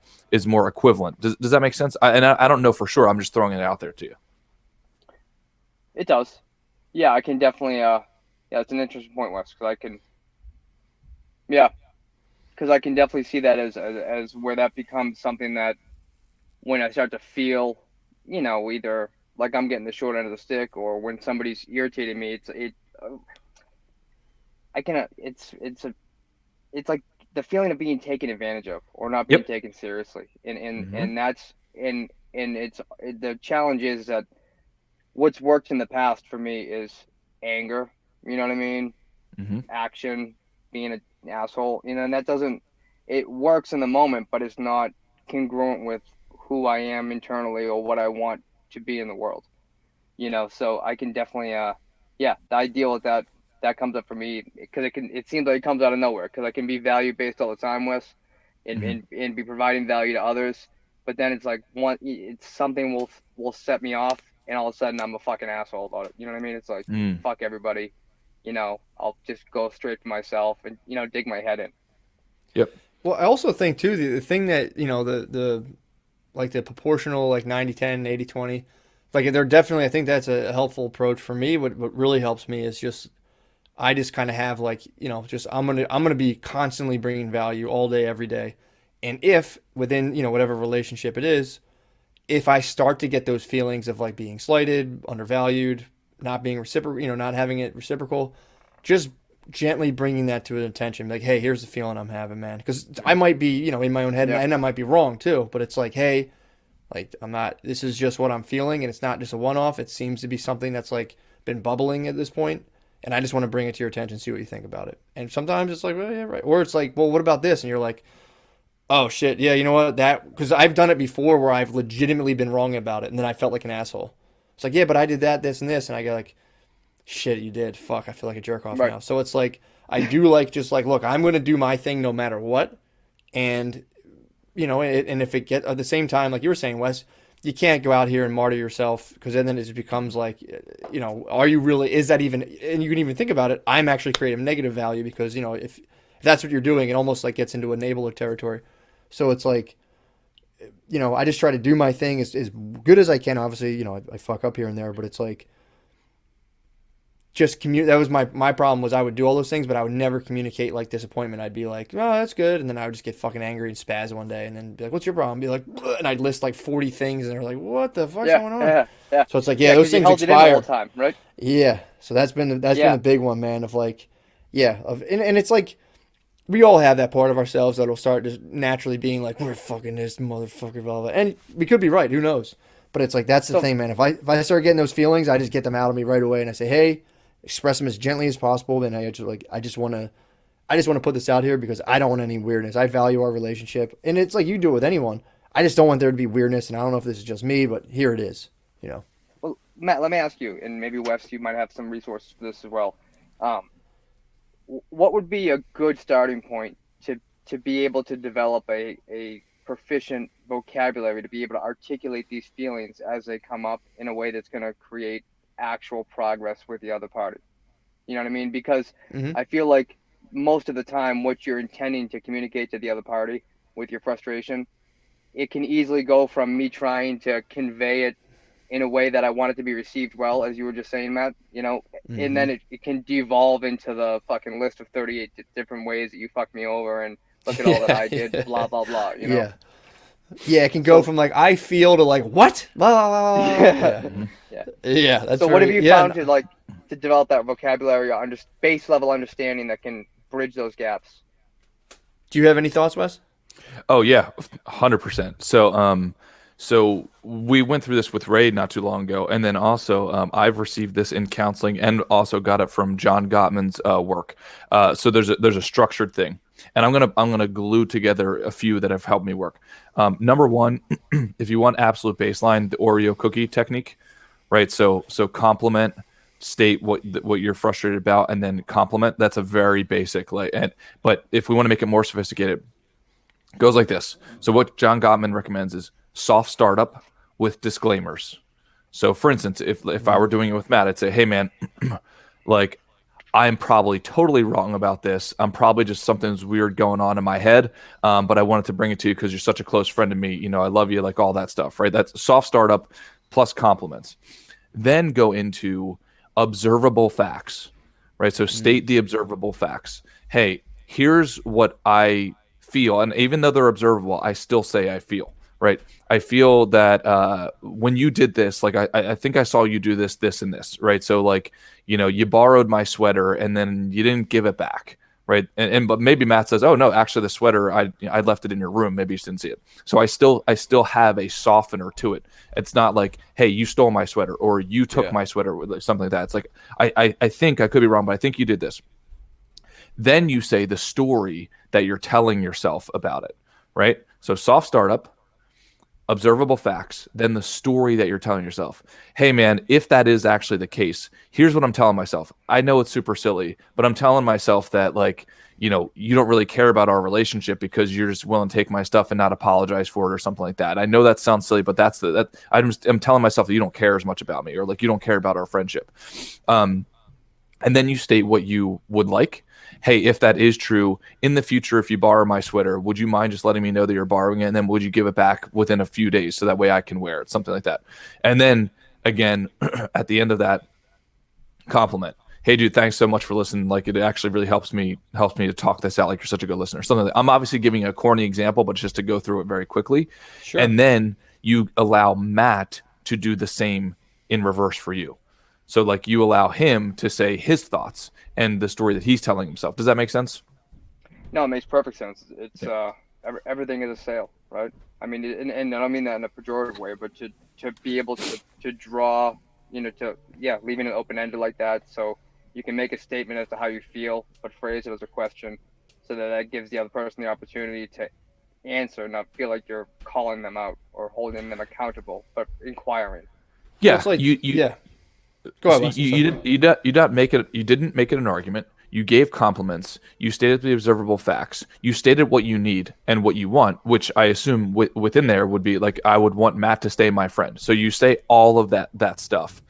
equivalent. Does that make sense? I don't know for sure. I'm just throwing it out there to you. It does. Yeah, I can definitely. Yeah, it's an interesting point, Wes, because I can. Yeah, because I can definitely see that as where that becomes something that when I start to feel, you know, either like I'm getting the short end of the stick or when somebody's irritating me, I can it's like the feeling of being taken advantage of or not being Yep. taken seriously, and Hmm. that's and the challenge is that what's worked in the past for me is anger. You know what I mean? Hmm. Action, being an asshole. You know, and that doesn't. It works in the moment, but it's not congruent with who I am internally or what I want to be in the world. You know, so I can definitely, yeah, I deal with that. That comes up for me because it seems like it comes out of nowhere because I can be value based all the time, Wes, Hmm. and be providing value to others. But then it's like it's something will set me off, and all of a sudden I'm a fucking asshole about it. You know what I mean? It's like Mm. fuck everybody. You know, I'll just go straight for myself and dig my head in. Yep. Well, I also think too the thing that the like the proportional like 90-10, 80-20, like they're definitely, I think that's a helpful approach for me. What really helps me is just I just kind of have like just I'm gonna be constantly bringing value all day every day, and if within whatever relationship it is, if I start to get those feelings of like being slighted, undervalued, not being reciprocal, not having it reciprocal, just gently bringing that to an attention. Like, hey, here's the feeling I'm having, man. Because I might be, in my own head, Yeah, and I might be wrong too. But it's like, hey, like I'm not. This is just what I'm feeling, and it's not just a one-off. It seems to be something that's like been bubbling at this point, and I just want to bring it to your attention, see what you think about it. And sometimes it's like, well, yeah, right. Or it's like, well, what about this? And you're like, oh shit, yeah, you know what? That because I've done it before where I've legitimately been wrong about it, and then I felt like an asshole. It's like, yeah, but I did that, this, and this, and I go like, shit, you did. Fuck, I feel like a jerk off right. now. So it's like I do like just like, look, I'm gonna do my thing no matter what, and and if it get at the same time, like you were saying, Wes, you can't go out here and martyr yourself, because then it becomes like, are you really, is that even, and you can even think about it, I'm actually creating negative value, because, if that's what you're doing, it almost like gets into enabler territory. So it's like, I just try to do my thing as good as I can. Obviously, I fuck up here and there, but it's like, just that was my problem, was I would do all those things, but I would never communicate like disappointment. I'd be like, oh, that's good. And then I would just get fucking angry and spaz one day, and then be like, what's your problem? Be like, bleh, and I'd list like 40 things, and they're like, what the fuck's going on? Yeah. So it's like, those things expire all the time, right? Yeah. So that's been the big one, man, of like, and it's like, we all have that part of ourselves that'll start just naturally being like, we're fucking this motherfucker, blah, blah. And we could be right, who knows? But it's like, that's the thing, man. If I start getting those feelings, I just get them out of me right away, and I say, hey, express them as gently as possible. Then I just want to put this out here, because I don't want any weirdness. I value our relationship, and it's like you do it with anyone. I just don't want there to be weirdness, and I don't know if this is just me, but here it is. Well, Matt, let me ask you, and maybe Wes, you might have some resources for this as well. What would be a good starting point to be able to develop a proficient vocabulary to be able to articulate these feelings as they come up in a way that's going to create actual progress with the other party? You know what I mean? Because I feel like most of the time what you're intending to communicate to the other party with your frustration, it can easily go from me trying to convey it in a way that I want it to be received well, as you were just saying, Matt, and then it can devolve into the fucking list of 38 different ways that you fucked me over, and look at all that I did, blah, blah, blah, Yeah, it can go from like, I feel, to like, what? Blah, blah, blah. Yeah. That's so what have you found to develop that vocabulary, base level understanding that can bridge those gaps? Do you have any thoughts, Wes? Oh yeah, 100%. So we went through this with Ray not too long ago, and then also I've received this in counseling, and also got it from John Gottman's work. So there's a structured thing, and I'm gonna glue together a few that have helped me work. Number one, if you want absolute baseline, the Oreo cookie technique, right? So compliment, state what you're frustrated about, and then compliment. That's a very basic but if we want to make it more sophisticated, it goes like this. So what John Gottman recommends is soft startup with disclaimers. So for instance, if I were doing it with Matt, I'd say, hey man, like, I'm probably totally wrong about this. I'm probably just something's weird going on in my head. But I wanted to bring it to you because you're such a close friend to me. I love you, like all that stuff, right? That's soft startup plus compliments. Then go into observable facts, right? So state the observable facts. Hey, here's what I feel. And even though they're observable, I still say I feel. Right. I feel that when you did this, like I think I saw you do this, and this, right? So like, you borrowed my sweater and then you didn't give it back, right? But maybe Matt says, oh no, actually the sweater, I left it in your room. Maybe you just didn't see it. So I still have a softener to it. It's not like, hey, you stole my sweater, or you took my sweater, with something like that. It's like, I think, I could be wrong, but I think you did this. Then you say the story that you're telling yourself about it, right? So soft startup, observable facts, then the story that you're telling yourself. Hey man, if that is actually the case, here's what I'm telling myself. I know it's super silly, but I'm telling myself that, like, you don't really care about our relationship because you're just willing to take my stuff and not apologize for it or something like that. I know that sounds silly, but I'm telling myself that you don't care as much about me, or like you don't care about our friendship. And then you state what you would like. Hey, if that is true, in the future, if you borrow my sweater, would you mind just letting me know that you're borrowing it? And then would you give it back within a few days so that way I can wear it? Something like that. And then again, at the end of that, compliment. Hey, dude, thanks so much for listening. Like, it actually really helps me to talk this out. Like, you're such a good listener. Something like that. I'm obviously giving a corny example, but just to go through it very quickly. Sure. And then you allow Matt to do the same in reverse for you. So like, you allow him to say his thoughts and the story that he's telling himself. Does that make sense? No, it makes perfect sense. It's everything is a sale, right? I mean, and I don't mean that in a pejorative way, but to be able to draw, leaving it open-ended like that, so you can make a statement as to how you feel, but phrase it as a question, so that gives the other person the opportunity to answer, not feel like you're calling them out or holding them accountable, but inquiring. Yeah, like, Go ahead, you didn't make it an argument. you gave compliments, you stated the observable facts, you stated what you need and what you want, which I assume within there would be like, I would want Matt to stay my friend. So you say all of that stuff.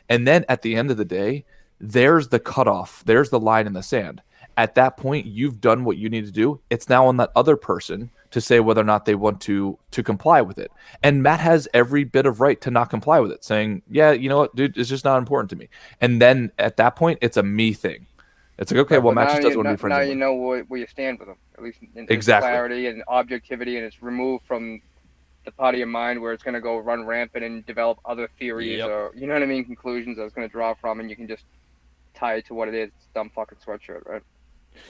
And then at the end of the day, there's the cutoff. There's the line in the sand. At that point, you've done what you need to do. It's now on that other person to say whether or not they want to comply with it. And Matt has every bit of right to not comply with it, saying, yeah, you know what, dude, it's just not important to me. And then at that point, it's a me thing. It's like, okay, well, Matt just doesn't want to be friends now with you know where you stand with them, at least in Exactly. clarity and objectivity, and it's removed from the part of your mind where it's going to go run rampant and develop other theories or, you know what I mean, conclusions that it's going to draw from, and you can just tie it to what it is. It's a dumb fucking sweatshirt, right?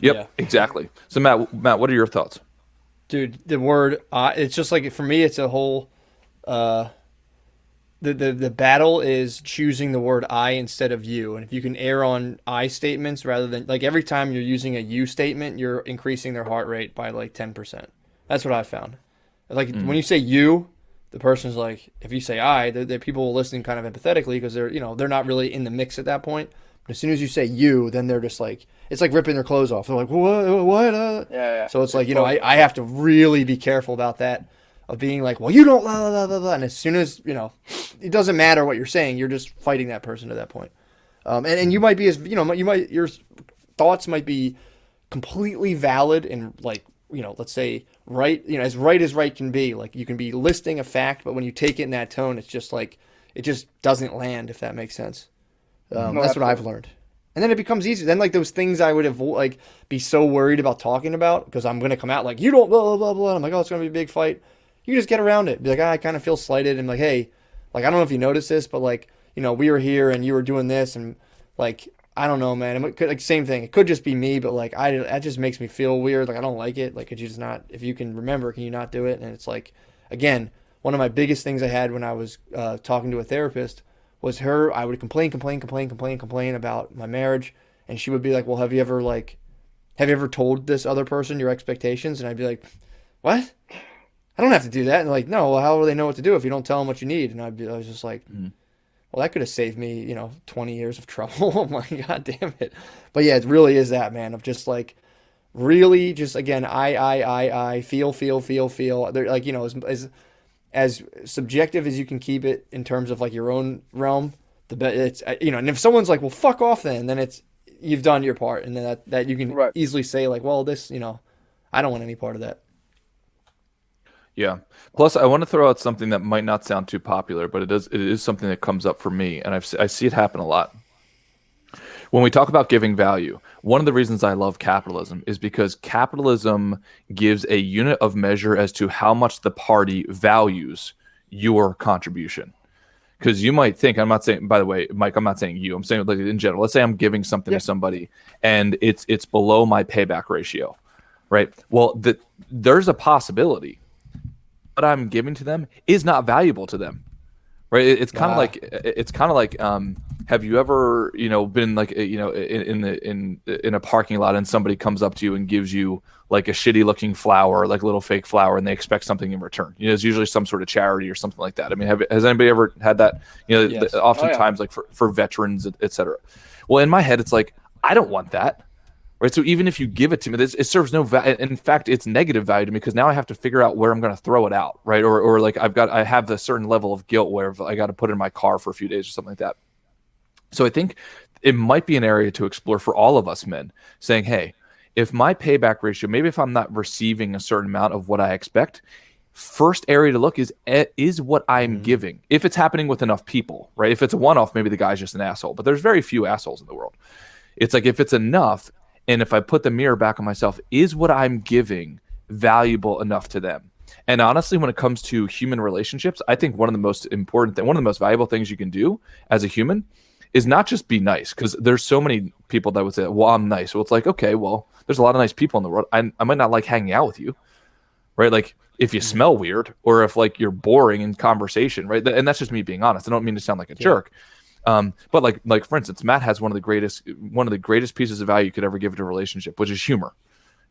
Yep, Yeah. exactly. So Matt, what are your thoughts? Dude, the word it's just like, for me, it's a whole the battle is choosing the word I instead of you. And if you can err on I statements rather than, like, every time you're using a you statement, you're increasing their heart rate by like 10%. That's what I found. Like when you say you, the person's like, if you say I, the people listening kind of empathetically, because they're not really in the mix at that point. But as soon as you say you, then they're just like, it's like ripping their clothes off. They're like, what? Yeah. So it's like, I have to really be careful about that, of being like, well, you don't, blah, blah, blah, blah. And as soon as, it doesn't matter what you're saying, you're just fighting that person to that point. And you might be your thoughts might be completely valid and, like, let's say right as right can be. Like, you can be listing a fact, but when you take it in that tone, it's just like, it just doesn't land, if that makes sense. That's what I've learned. And then it becomes easy. Then, like, those things I would be so worried about talking about, because I'm going to come out like, you don't blah, blah, blah, blah. I'm like, oh, it's going to be a big fight. You just get around it. Be like, I kind of feel slighted. And like, hey, like, I don't know if you noticed this, but like, we were here and you were doing this, and like, I don't know, man. It could, like, same thing. It could just be me, but like, that just makes me feel weird. Like, I don't like it. Like, could you just not, if you can remember, can you not do it? And it's like, again, one of my biggest things I had when I was talking to a therapist was I would complain about my marriage, and she would be like, well, have you ever told this other person your expectations? And I'd be like, what? I don't have to do that. And like, no, well, how will they know what to do if you don't tell them what you need? And I was just like, well, that could have saved me, 20 years of trouble. I'm like, God damn it. But yeah, it really is that, man, of just like, really just, again, I feel. They're like, as subjective as you can keep it in terms of like your own realm, it's, and if someone's like, well, fuck off, then it's, you've done your part. And then that you can easily say like, well, this, I don't want any part of that. Yeah. Plus, I want to throw out something that might not sound too popular, but it is something that comes up for me, and I see it happen a lot. When we talk about giving value, one of the reasons I love capitalism is because capitalism gives a unit of measure as to how much the party values your contribution. Because you might think, I'm not saying, by the way, Mike, I'm not saying you, I'm saying like in general. Let's say I'm giving something to somebody and it's below my payback ratio, right? Well, there's a possibility what I'm giving to them is not valuable to them, right? It's kind of like have you ever been like in a parking lot and somebody comes up to you and gives you like a shitty looking flower, like a little fake flower, and they expect something in return? It's usually some sort of charity or something like that. I mean, has anybody ever had that? Yes. Oftentimes like for veterans, et cetera. Well, in my head, it's like, I don't want that. Right, so even if you give it to me, it serves no value. In fact, it's negative value to me, because now I have to figure out where I'm going to throw it out, right? Or like I have a certain level of guilt where I got to put it in my car for a few days or something like that. So I think it might be an area to explore for all of us men, saying, hey, if my payback ratio, maybe if I'm not receiving a certain amount of what I expect, first area to look is what I'm giving. If it's happening with enough people, right? If it's a one-off, maybe the guy's just an asshole, but there's very few assholes in the world. It's like, if it's enough, and if I put the mirror back on myself, is what I'm giving valuable enough to them? And honestly, when it comes to human relationships, I think one of the most valuable things you can do as a human is not just be nice, because there's so many people that would say, well, I'm nice. Well, it's like, okay, well, there's a lot of nice people in the world. I might not like hanging out with you, right? Like, if you smell weird, or if like you're boring in conversation, right? And that's just me being honest. I don't mean to sound like a jerk. But like for instance, Matt has one of the greatest pieces of value you could ever give to a relationship, which is humor.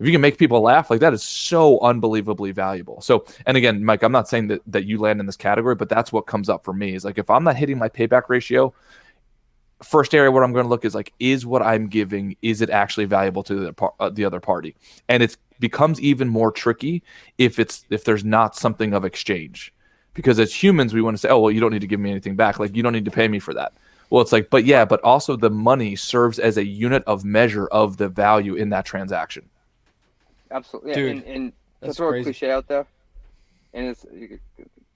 If you can make people laugh, like, that is so unbelievably valuable. So, and again, Mike, I'm not saying that you land in this category, but that's what comes up for me is like, if I'm not hitting my payback ratio, first area where I'm going to look is like, is what I'm giving, is it actually valuable to the other party? And it becomes even more tricky if there's not something of exchange, because as humans we want to say, oh well, you don't need to give me anything back, like you don't need to pay me for that. Well, it's like, but also the money serves as a unit of measure of the value in that transaction. Absolutely. Yeah. Dude, And to that's throw crazy. a cliche out there, and it's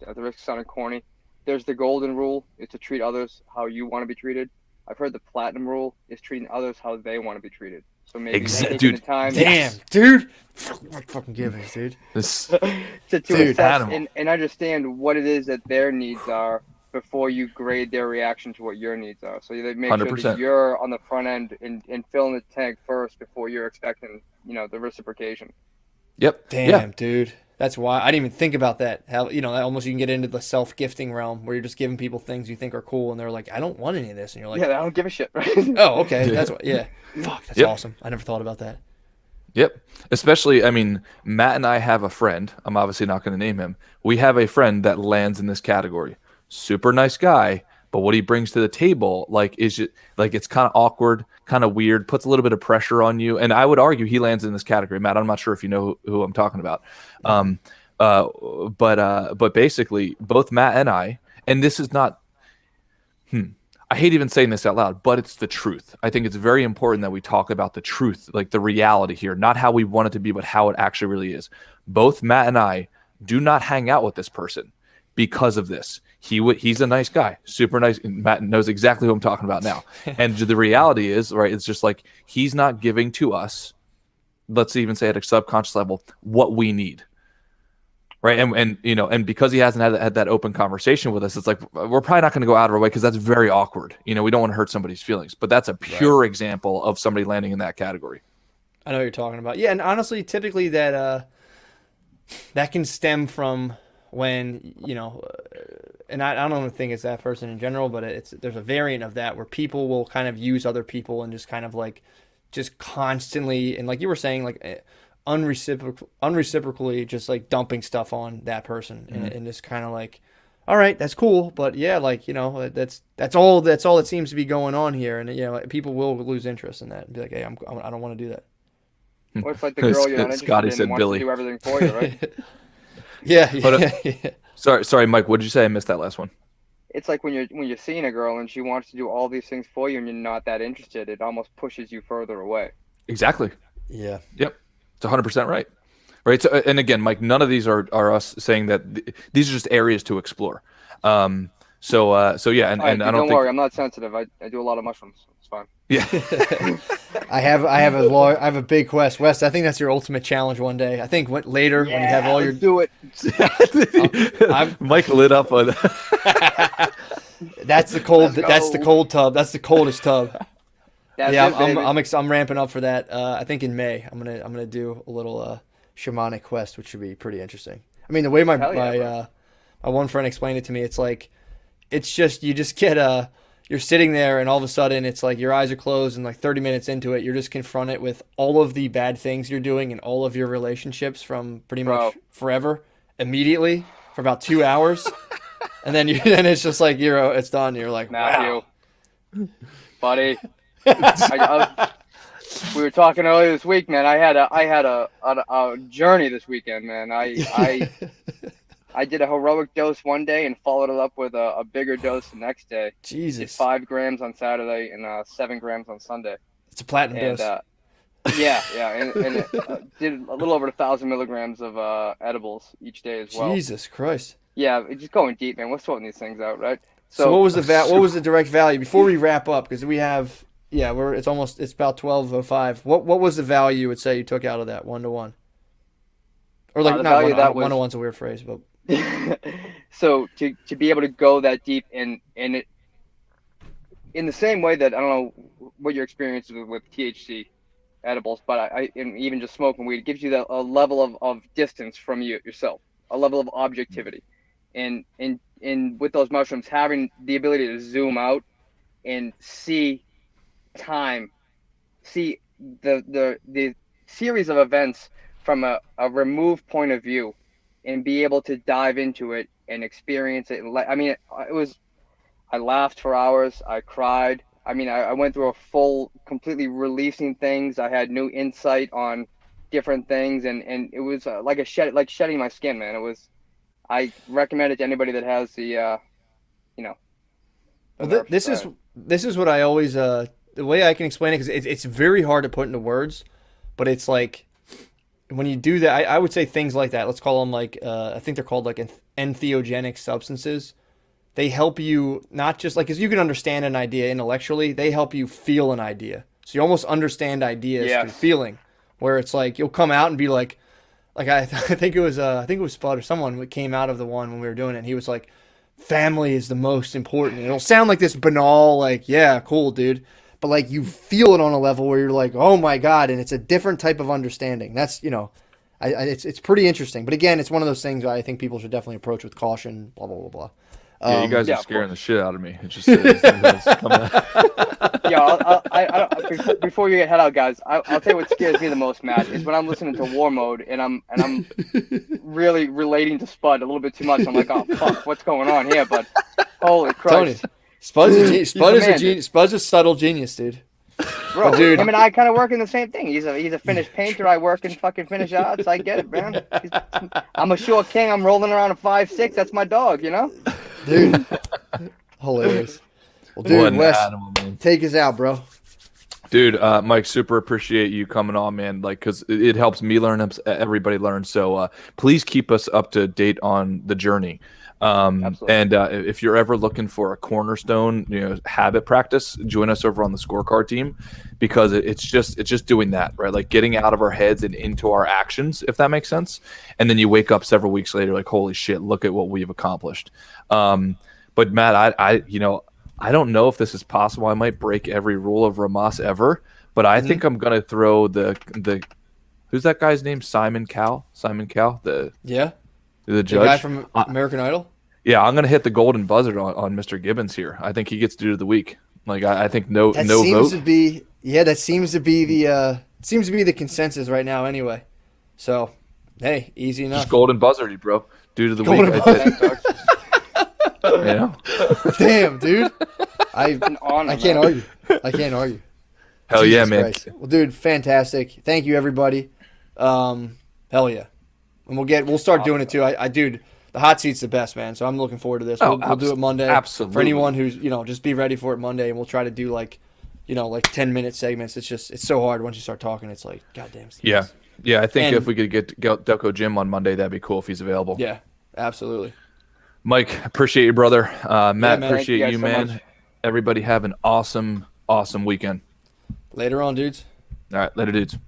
at the risk of sounding corny, there's the golden rule is to treat others how you want to be treated. I've heard the platinum rule is treating others how they want to be treated. So maybe taking the time Damn, dude. Fucking givers, dude. to assess animal. and understand what it is that their needs are before you grade their reaction to what your needs are. So you make sure 100%. that you're on the front end and filling the tank first before you're expecting, the reciprocation. Yep. Damn, Yeah. dude. That's why I didn't even think about that. How, almost you can get into the self-gifting realm where you're just giving people things you think are cool and they're like, I don't want any of this. And you're like, Yeah, I don't give a shit, right? oh, okay. That's what, yeah. Fuck, that's Yep. awesome. I never thought about that. Yep. Especially, I mean, Matt and I have a friend. I'm obviously not going to name him. We have a friend that lands in this category. Super nice guy, but what he brings to the table, it's kind of awkward, kind of weird, puts a little bit of pressure on you. And I would argue he lands in this category. Matt, I'm not sure if you know who I'm talking about. But basically, both Matt and I, and this is not, I hate even saying this out loud, but it's the truth. I think it's very important that we talk about the truth, like the reality here, not how we want it to be, but how it actually really is. Both Matt and I do not hang out with this person because of this. He's a nice guy, super nice. Matt knows exactly who I'm talking about now. And the reality is, right, it's just like he's not giving to us, let's even say at a subconscious level, what we need. Right. And because he hasn't had that open conversation with us, it's like, we're probably not going to go out of our way because that's very awkward. We don't want to hurt somebody's feelings, but that's a pure example of somebody landing in that category. I know what you're talking about. Yeah. And honestly, typically that can stem from when, and I don't think it's that person in general, but there's a variant of that where people will kind of use other people and just kind of like, just constantly, and like you were saying, like unreciprocally just like dumping stuff on that person. And just kind of like, all right, that's cool, but yeah, like, that's all that seems to be going on here. And people will lose interest in that and be like, hey, I don't want to do that. Or it's like the girl you're not interested Scotty in said wants Billy. to do everything for you, right? Yeah. Sorry, Mike, what did you say? I missed that last one. It's like when you're seeing a girl and she wants to do all these things for you and you're not that interested, it almost pushes you further away. Exactly. Yeah. Yep. It's 100% right. Right. So, and again, Mike, none of these are us saying that these are just areas to explore. So yeah. And I don't worry, I'm not sensitive. I do a lot of mushrooms. It's fine. Yeah. I have a big quest, Wes. I think that's your ultimate challenge one day. I think later when you have all your do it. Mike lit up on That's the cold. That's the cold tub. That's the coldest tub. That's I'm ramping up for that. I think in May I'm gonna do a little shamanic quest, which should be pretty interesting. I mean, the way my one friend explained it to me, it's just you just get you're sitting there and all of a sudden it's like your eyes are closed and like 30 minutes into it you're just confronted with all of the bad things you're doing and all of your relationships from pretty much forever immediately for about 2 hours. And then it's just like it's done. You're like, Matthew, wow. Buddy. We were talking earlier this week, man. I had a journey this weekend, man. I did a heroic dose one day and followed it up with a bigger dose the next day. Jesus. Did 5 grams on Saturday and 7 grams on Sunday. It's a platinum dose. Yeah, and it did a little over 1,000 milligrams of edibles each day as well. Jesus Christ. Yeah, just going deep, man. We're sorting these things out, right? So what was the direct value before we wrap up? Because we have it's about 12:05. What was the value you would say you took out of that 1-to-1? Or like not 1-to-1's a weird phrase, but so to be able to go that deep and it in the same way that I don't know what your experience is with THC edibles, but and even just smoking weed, it gives you a level of distance from yourself, a level of objectivity. And with those mushrooms, having the ability to zoom out and see time, see the series of events from a removed point of view, and be able to dive into it and experience it. I mean, I laughed for hours. I cried. I mean, I went through a full, completely releasing things. I had new insight on different things, and it was like shedding my skin, man. It was. I recommend it to anybody that has the, you know, the Well, nerves. this is what I always the way I can explain it, because it's very hard to put into words, but it's like when you do that, I would say things like that. Let's call them like I think they're called like entheogenic substances. They help you not just like, as you can understand an idea intellectually, they help you feel an idea. So you almost understand ideas through Yes. feeling, where it's like you'll come out and be like I think it was Spud or someone that came out of the one when we were doing it. And he was like, family is the most important. It'll sound like this banal, like, yeah, cool, dude. But like you feel it on a level where you're like, oh my God, and it's a different type of understanding. That's, it's pretty interesting. But again, it's one of those things I think people should definitely approach with caution. Blah blah blah blah. Yeah, you guys yeah, are of scaring the course. shit out of me. It's just it's coming out. Yeah, before you head out, guys, I'll tell you what scares me the most, Matt, is when I'm listening to War Mode and I'm really relating to Spud a little bit too much. I'm like, oh fuck, what's going on here? But holy Tony, Christ, Spud's a He's Spud the is a man, genius. Spud's a subtle genius, dude. bro, Dude. him and I kind of work in the same thing. He's a finished painter. I work in fucking finish arts. I get it, man. I'm a short king. I'm rolling around a 5'6". That's my dog, you know. Dude, hilarious. Well, What dude, an Wes, animal, man. take us out, bro. Dude, Mike, super appreciate you coming on, man. Like, because it helps me learn, helps everybody learn. So please keep us up to date on the journey. Absolutely. And if you're ever looking for a cornerstone, habit practice, join us over on the scorecard team, because it's just doing that, right? Like getting out of our heads and into our actions, if that makes sense. And then you wake up several weeks later, like, holy shit, look at what we've accomplished. But Matt, I don't know if this is possible. I might break every rule of Rhomas ever, but I think I'm gonna throw the who's that guy's name? Simon Cowell, the Yeah, judge. the guy from American Idol. Yeah, I'm gonna hit the golden buzzer on Mr. Gibbons here. I think he gets dude of the week. Like I think no That no seems vote. to be that seems to be the consensus right now. Anyway, so hey, easy enough. Just golden buzzer, you bro. Dude of the Golden week. buzzer. Thanks, dog. Damn, dude. An honor, I can't man. argue. I can't argue. Hell yeah, Jesus man. Christ. Well, dude, fantastic. Thank you, everybody. Hell yeah. And we'll start doing it too. Dude, the hot seat's the best, man. So I'm looking forward to this. Oh, We'll do it Monday. absolutely. For anyone who's, just be ready for it Monday, and we'll try to do like 10-minute segments. It's so hard once you start talking. It's like, goddamn. Yeah. Yeah, I think And- if we could get Delco Jim on Monday, that'd be cool if he's available. Yeah, absolutely. Mike, appreciate you, brother. Matt, man. appreciate Thank you, you guys so man. much. Everybody have an awesome weekend. Later on, dudes. All right, later, dudes.